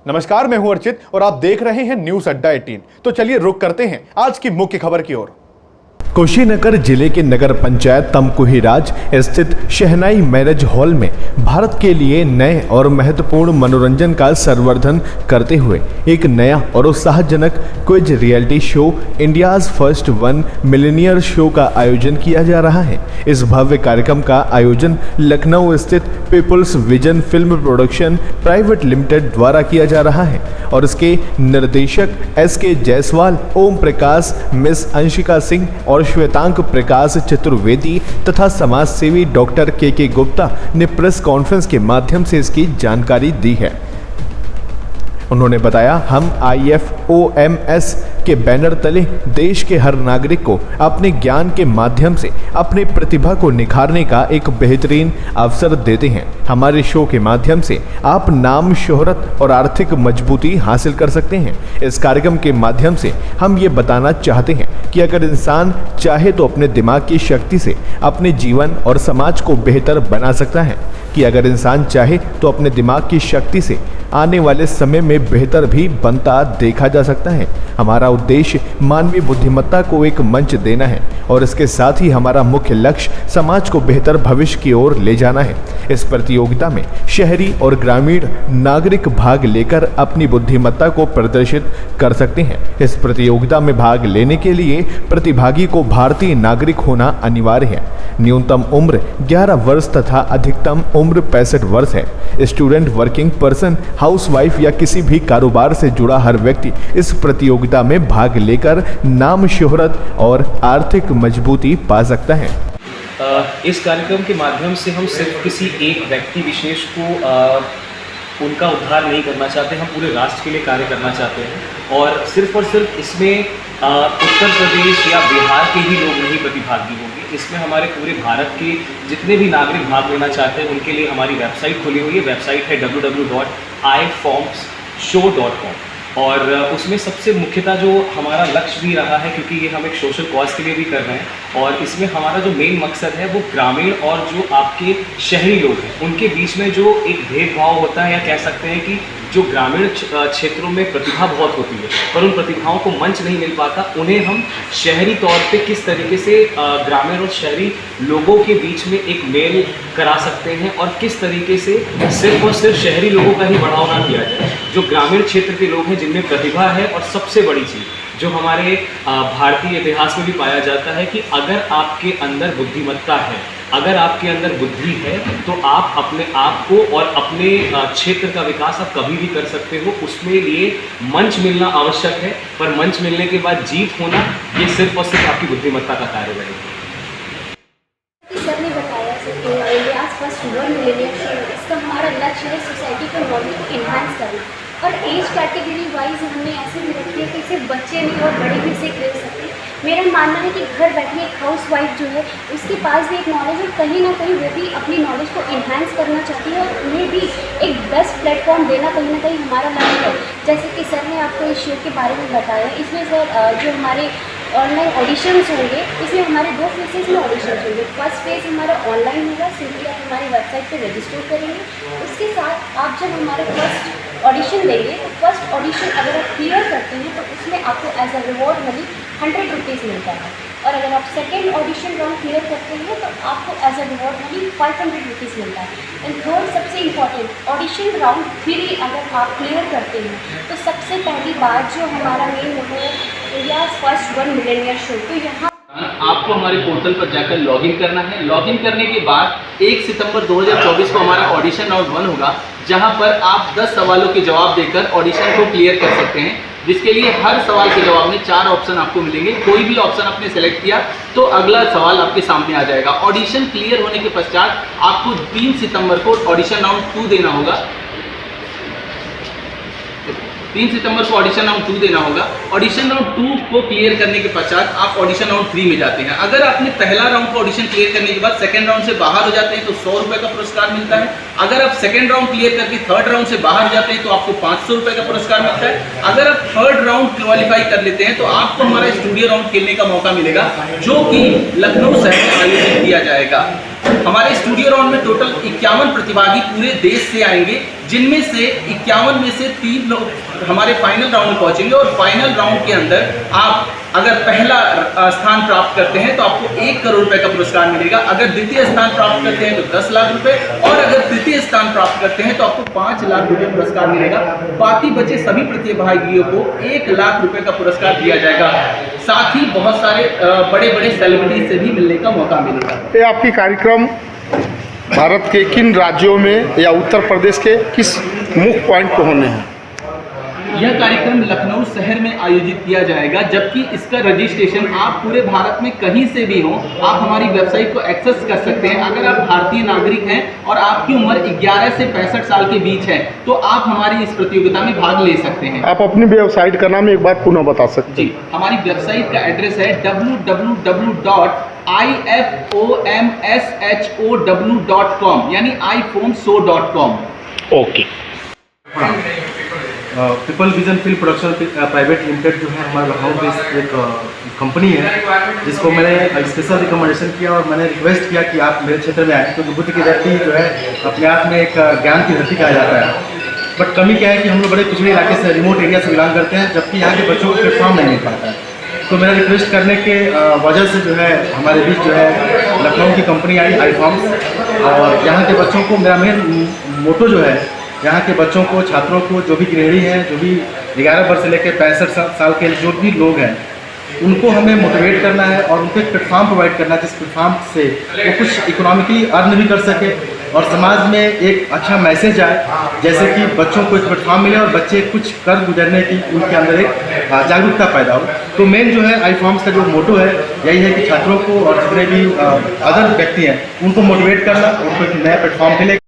नमस्कार, मैं हूं अर्चित और आप देख रहे हैं न्यूज अड्डा 18। तो चलिए रुक करते हैं आज की मुख्य खबर की ओर। कुशीनगर जिले के नगर पंचायत तमकुहीराज स्थित शहनाई मैरिज हॉल में भारत के लिए नए और महत्वपूर्ण मनोरंजन का संवर्धन करते हुए एक नया और उत्साहजनक quiz reality show India's first 1 millionaire show का आयोजन किया जा रहा है। इस भव्य कार्यक्रम का आयोजन लखनऊ स्थित people's vision film production private limited द्वारा किया जा रहा है और इसके निर्देशक SK जायसवाल, ओम प्रकाश, मिस अंशिका सिंह और श्वेतांक प्रकाश चतुर्वेदी तथा समाज सेवी डॉक्टर KK गुप्ता ने प्रेस कॉन्फ्रेंस के माध्यम से इसकी जानकारी दी है। उन्होंने बताया, हम IFOMS के बैनर तले देश के हर नागरिक को अपने ज्ञान के माध्यम से अपनी प्रतिभा को निखारने का एक बेहतरीन अवसर देते हैं। हमारे शो के माध्यम से आप नाम, शोहरत और आर्थिक मजबूती हासिल कर सकते हैं। इस कार्यक्रम के माध्यम से हम ये बताना चाहते हैं कि अगर इंसान चाहे तो अपने दिमाग की शक्ति से अपने जीवन और समाज को बेहतर बना सकता है, कि अगर इंसान चाहे तो अपने दिमाग की शक्ति से आने वाले समय में बेहतर भी बनता देखा जा सकता है। हमारा उद्देश्य मानवीय बुद्धिमत्ता को एक मंच देना है और इसके साथ ही हमारा मुख्य लक्ष्य समाज को बेहतर भविष्य की ओर ले जाना है। इस प्रतियोगिता में शहरी और ग्रामीण नागरिक भाग लेकर अपनी बुद्धिमत्ता को प्रदर्शित कर सकते हैं। इस प्रतियोगिता में भाग लेने के लिए प्रतिभागी को भारतीय नागरिक होना अनिवार्य है। न्यूनतम उम्र 11 वर्ष तथा अधिकतम उम्र 65 वर्ष है। स्टूडेंट, वर्किंग पर्सन, हाउसवाइफ या किसी भी कारोबार से जुड़ा हर व्यक्ति इस प्रतियोगिता में भाग लेकर नाम, शोहरत और आर्थिक मजबूती पा सकता है। इस कार्यक्रम के माध्यम से हम सिर्फ किसी एक व्यक्ति विशेष को उनका उद्धार नहीं करना चाहते, हम पूरे राष्ट्र के लिए कार्य करना चाहते हैं। और सिर्फ इसमें उत्तर प्रदेश या बिहार के ही लोग नहीं प्रतिभागी होंगे। इसमें हमारे पूरे भारत के जितने भी नागरिक भाग लेना चाहते हैं उनके लिए हमारी वेबसाइट खुली हुई है। वेबसाइट है www.ifomsshow.com और उसमें सबसे मुख्यतः जो हमारा लक्ष्य भी रहा है, क्योंकि ये हम एक सोशल कॉज के लिए भी कर रहे हैं, और इसमें हमारा जो मेन मकसद है वो ग्रामीण और जो आपके शहरी लोग हैं उनके बीच में जो एक भेदभाव होता है, या कह सकते हैं कि जो ग्रामीण क्षेत्रों में प्रतिभा बहुत होती है पर उन प्रतिभाओं को मंच नहीं मिल पाता, उन्हें हम शहरी तौर पे किस तरीके से ग्रामीण और शहरी लोगों के बीच में एक मेल करा सकते हैं और किस तरीके से सिर्फ और सिर्फ शहरी लोगों का ही बढ़ावा ना किया जाए। जो ग्रामीण क्षेत्र के लोग हैं जिनमें प्रतिभा है, और सबसे बड़ी चीज़ जो हमारे भारतीय इतिहास में भी पाया जाता है कि अगर आपके अंदर बुद्धिमत्ता है, अगर आपके अंदर बुद्धि है, तो आप अपने आप को और अपने क्षेत्र का विकास आप कभी भी कर सकते हो। उसमें लिए मंच मिलना आवश्यक है, पर मंच मिलने के बाद जीत होना ये सिर्फ और सिर्फ आपकी बुद्धिमत्ता का कार्य रहेगा। सर ने बताया इंडियाज फर्स्ट 1 मिलियनियर शो, इसका हमारा लक्ष्य है सोसाइटी के नॉलेज को इन्हांस करना, और एज कैटेगरी वाइज हमने ऐसे भी रखी है कि सिर्फ बच्चे नहीं और बड़े भी इसे खेल सकते हैं। मेरा मानना है कि घर बैठे एक हाउसवाइफ जो है उसके पास भी एक नॉलेज है, कहीं ना कहीं वो भी अपनी नॉलेज को इन्हांस करना चाहती है और उन्हें भी एक बेस्ट प्लेटफॉर्म देना कहीं ना कहीं हमारा लक्ष्य है। जैसे कि सर ने आपको इस शो के बारे में बताया, इसमें सर जो हमारे ऑनलाइन ऑडिशंस होंगे, इसमें हमारे 2 फेजेस में ऑडिशंस होंगे। फर्स्ट फेज़ हमारा ऑनलाइन होगा, सिंपली आप हमारी वेबसाइट पे रजिस्टर करेंगे। उसके साथ आप जब हमारे फर्स्ट ऑडिशन देंगे तो फर्स्ट ऑडिशन अगर आप क्लियर करते हैं तो उसमें आपको as a reward money 100 rupees मिलता है, और अगर आप सेकेंड ऑडिशन राउंड क्लियर करते हैं तो आपको as a reward money 500 rupees मिलता है। एंड थर्ड सबसे इम्पॉर्टेंट, ऑडिशन राउंड 3 अगर आप क्लियर करते हैं तो सबसे पहली बात जो हमारा मेन है इंडियाज फर्स्ट 1 मिलियनियर शो, तो यहाँ आपको हमारे पोर्टल पर जाकर लॉगिन करना है। लॉगिन करने के बाद 1 सितंबर 2024 को हमारा ऑडिशन राउंड 1 होगा, जहां पर आप 10 सवालों के जवाब देकर ऑडिशन को क्लियर कर सकते हैं, जिसके लिए हर सवाल के जवाब में 4 ऑप्शन आपको मिलेंगे। कोई भी ऑप्शन आपने सेलेक्ट किया तो अगला सवाल आपके सामने आ जाएगा। ऑडिशन क्लियर होने के पश्चात आपको 3 सितंबर को ऑडिशन राउंड 2 देना होगा। 3 सितंबर को ऑडिशन राउंड 2 देना होगा। ऑडिशन राउंड 2 को क्लियर करने के पश्चात आप ऑडिशन राउंड 3 में जाते हैं। अगर आपने पहला राउंड का ऑडिशन क्लियर करने के बाद सेकंड राउंड से बाहर हो जाते हैं तो 100 रुपये का पुरस्कार मिलता है। अगर आप सेकंड राउंड क्लियर करके थर्ड राउंड से बाहर हो जाते हैं तो आपको 500 रुपये का पुरस्कार मिलता है। अगर आप थर्ड राउंड क्वालिफाई कर लेते हैं तो आपको हमारा स्टूडियो राउंड खेलने का मौका मिलेगा, जो कि लखनऊ शहर में आयोजित किया जाएगा। हमारे स्टूडियो राउंड में टोटल 51 प्रतिभागी पूरे देश से आएंगे, जिनमें से 51 में से 3 लोग हमारे फाइनल राउंड में पहुंचेंगे और फाइनल राउंड के अंदर आप अगर पहला स्थान प्राप्त करते हैं तो आपको 1 करोड़ रुपए का पुरस्कार मिलेगा, अगर द्वितीय स्थान प्राप्त करते हैं तो 10 लाख रुपए और अगर तृतीय स्थान प्राप्त करते हैं तो आपको 5 लाख रुपए पुरस्कार मिलेगा। बाकी बचे सभी प्रतिभागियों को 1 लाख रुपए का पुरस्कार दिया जाएगा। साथ ही बहुत सारे बड़े बड़े सेलिब्रिटी से भी मिलने का मौका मिलेगा। ये आपकी कार्यक्रम भारत के किन राज्यों में या उत्तर प्रदेश के किस मुख्य पॉइंट पर होने हैं? यह कार्यक्रम लखनऊ शहर में आयोजित किया जाएगा, जबकि इसका रजिस्ट्रेशन आप पूरे भारत में कहीं से भी हो आप हमारी वेबसाइट को एक्सेस कर सकते हैं। अगर आप भारतीय नागरिक हैं और आपकी उम्र 11 से 65 साल के बीच है तो आप हमारी इस प्रतियोगिता में भाग ले सकते हैं। आप अपनी वेबसाइट का नाम एक बार पुनः बता सकते हैं? जी, हमारी वेबसाइट का एड्रेस है www.ifomshow.com यानी iPhoneshow.com। Okay. People vision film production private limited जो है हमारा लखनऊ बेस्ड एक कंपनी है, जिसको मैंने स्पेशल रिकमेंडेशन किया और मैंने रिक्वेस्ट किया कि आप मेरे क्षेत्र में आए, क्योंकि बुद्ध की धरती जो है अपने आप में एक ज्ञान की धरती कहा जाता है। बट कमी क्या है कि हम लोग बड़े पिछड़े इलाके से, रिमोट एरिया से बिलोंग करते हैं, जबकि यहाँ के बच्चों को प्लेटफॉर्म नहीं मिल पाता है। तो मेरा रिक्वेस्ट करने के वजह से जो है हमारे बीच जो है लखनऊ की कंपनी आई iForms, और यहाँ के बच्चों को, मेरा मेन मोटो जो है यहाँ के बच्चों को, छात्रों को, जो भी गृहिणी हैं, जो भी 11 वर्ष से लेकर 65 साल के जो भी लोग हैं, उनको हमें मोटिवेट करना है और उनको एक प्लेटफॉर्म प्रोवाइड करना है जिस प्लेटफॉर्म से वो कुछ इकोनॉमिकली अर्न भी कर सके और समाज में एक अच्छा मैसेज आए, जैसे कि बच्चों को एक प्लेटफॉर्म मिले और बच्चे कुछ कर गुजरने की उनके अंदर एक जागरूकता पैदा हो। तो मेन जो है iForms का जो मोटो है यही है कि छात्रों को और जितने भी अदर व्यक्ति हैं उनको मोटिवेट करना, उनको एक नया प्लेटफॉर्म मिले।